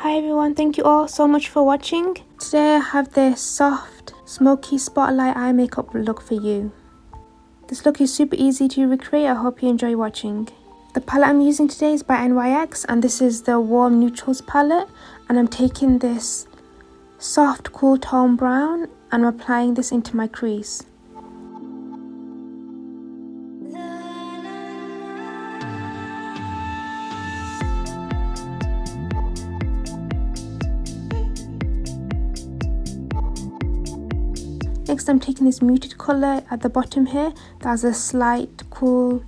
Hi everyone, thank you all so much for watching. Today I have this soft, smoky spotlight eye makeup look for you. This look is super easy to recreate. I hope you enjoy watching. The palette I'm using today is by NYX and this is the Warm Neutrals palette. And I'm taking this soft, cool tone brown and I'm applying this into my crease. Next I'm taking this muted colour at the bottom here that has a slight cool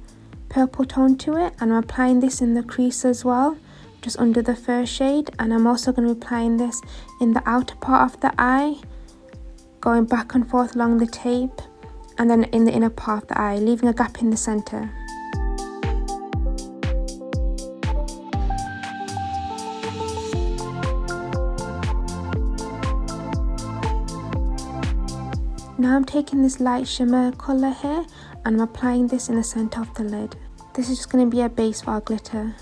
purple tone to it, and I'm applying this in the crease as well, just under the first shade, and I'm also going to be applying this in the outer part of the eye, going back and forth along the tape, and then in the inner part of the eye, leaving a gap in the centre. Now I'm taking this light shimmer colour here and I'm applying this in the centre of the lid. This is just going to be a base for our glitter.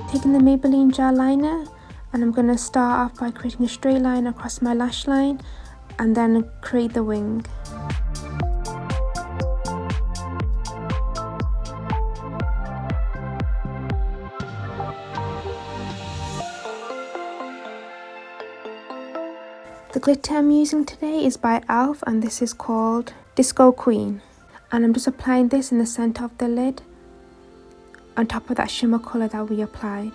Taking the Maybelline Gel EyeLiner and I'm going to start off by creating a straight line across my lash line and then create the wing. The glitter I'm using today is by e.l.f. and this is called Disco Queen. And I'm just applying this in the centre of the lid on top of that shimmer colour that we applied.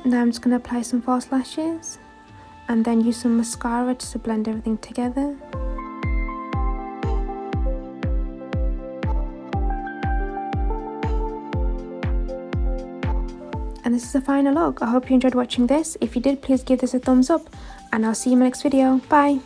Now I'm just going to apply some false lashes and then use some mascara just to blend everything together. And this is the final look. I hope you enjoyed watching this. If you did, please give this a thumbs up and I'll see you in my next video. Bye!